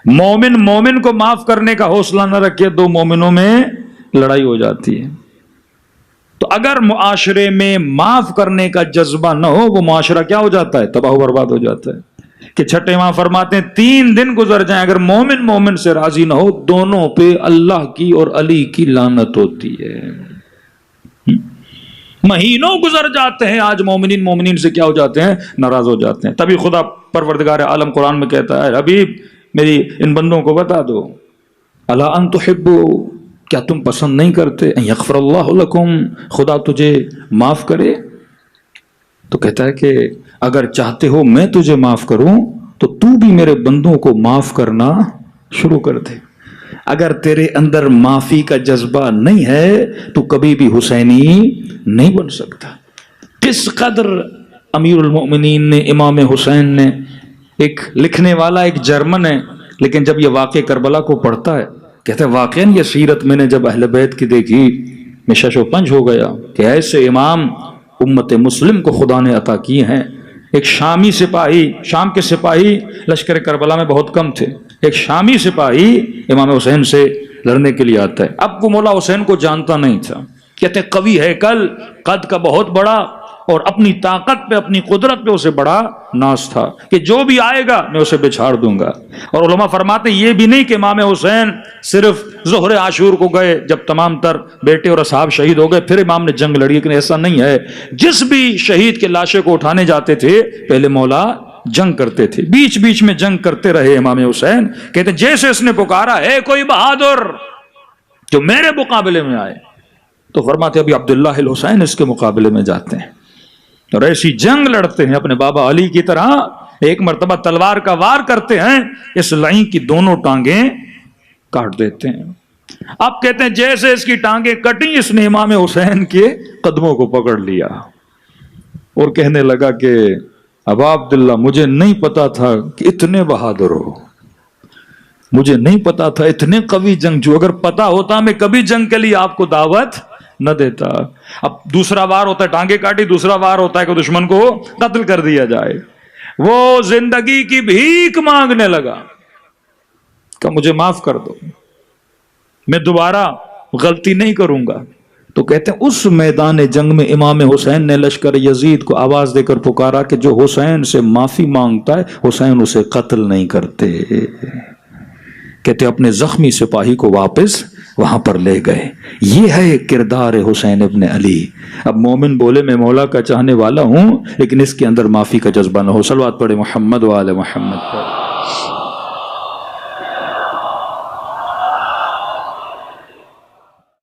مومن مومن کو معاف کرنے کا حوصلہ نہ رکھے دو مومنوں میں لڑائی ہو جاتی ہے. تو اگر معاشرے میں معاف کرنے کا جذبہ نہ ہو وہ معاشرہ کیا ہو جاتا ہے؟ تباہ و برباد ہو جاتا ہے. کہ چھٹے امام فرماتے ہیں 3 دن گزر جائیں اگر مومن مومن سے راضی نہ ہو دونوں پہ اللہ کی اور علی کی لعنت ہوتی ہے. مہینوں گزر جاتے ہیں آج مومنین مومنین سے کیا ہو جاتے ہیں؟ ناراض ہو جاتے ہیں. تبھی خدا پروردگار عالم قرآن میں کہتا ہے حبیب میری ان بندوں کو بتا دو الا ان تحبوا کیا تم پسند نہیں کرتے ان یغفر اللہ لکم خدا تجھے معاف کرے. تو کہتا ہے کہ اگر چاہتے ہو میں تجھے معاف کروں تو بھی میرے بندوں کو معاف کرنا شروع کر دے. اگر تیرے اندر معافی کا جذبہ نہیں ہے تو کبھی بھی حسینی نہیں بن سکتا. کس قدر امیر المؤمنین نے امام حسین نے ایک لکھنے والا ایک جرمن ہے لیکن جب یہ واقع کربلا کو پڑھتا ہے کہتا ہے واقعاً یہ سیرت میں نے جب اہل بیت کی دیکھی میں شش و پنج ہو گیا کہ ایسے امام امت مسلم کو خدا نے عطا کیے ہیں. ایک شامی سپاہی شام کے سپاہی لشکر کربلا میں بہت کم تھے. ایک شامی سپاہی امام حسین سے لڑنے کے لیے آتا ہے. اب وہ مولا حسین کو جانتا نہیں تھا. کہتے قوی ہے قد کا بہت بڑا اور اپنی طاقت پہ اپنی قدرت پہ اسے بڑا ناز تھا کہ جو بھی آئے گا میں اسے بچھاڑ دوں گا. اور علماء فرماتے یہ بھی نہیں کہ امام حسین صرف ظہر عاشور کو گئے جب تمام تر بیٹے اور اصحاب شہید ہو گئے پھر امام نے جنگ لڑی لیکن ایسا نہیں ہے. جس بھی شہید کے لاشے کو اٹھانے جاتے تھے پہلے مولا جنگ کرتے تھے. بیچ بیچ میں جنگ کرتے رہے امام حسین. کہتے جیسے اس نے پکارا ہے کوئی بہادر جو میرے مقابلے میں آئے تو فرماتے ابھی عبداللہ الحسین اس کے مقابلے میں جاتے ہیں اور ایسی جنگ لڑتے ہیں اپنے بابا علی کی طرح. ایک مرتبہ تلوار کا وار کرتے ہیں اس لائن کی دونوں ٹانگیں کاٹ دیتے ہیں. اب کہتے ہیں جیسے اس کی ٹانگیں کٹی اس نے امام حسین کے قدموں کو پکڑ لیا اور کہنے لگا کہ ابا عبداللہ مجھے نہیں پتا تھا کہ اتنے بہادر ہو. مجھے نہیں پتا تھا اتنے قوی جنگجو. اگر پتا ہوتا میں کبھی جنگ کے لیے آپ کو دعوت نہ دیتا. اب دوسرا وار ہوتا ہے ٹانگیں کاٹی دوسرا وار ہوتا ہے کہ دشمن کو قتل کر دیا جائے. وہ زندگی کی بھیک مانگنے لگا کہ مجھے معاف کر دو میں دوبارہ غلطی نہیں کروں گا. تو کہتے ہیں اس میدان جنگ میں امام حسین نے لشکر یزید کو آواز دے کر پکارا کہ جو حسین سے معافی مانگتا ہے حسین اسے قتل نہیں کرتے. کہتے اپنے زخمی سپاہی کو واپس وہاں پر لے گئے. یہ ہے کردار حسین ابن علی. اب مومن بولے میں مولا کا چاہنے والا ہوں لیکن اس کے اندر معافی کا جذبہ نہ ہو. صلوات پڑھے محمد و آل محمد پر.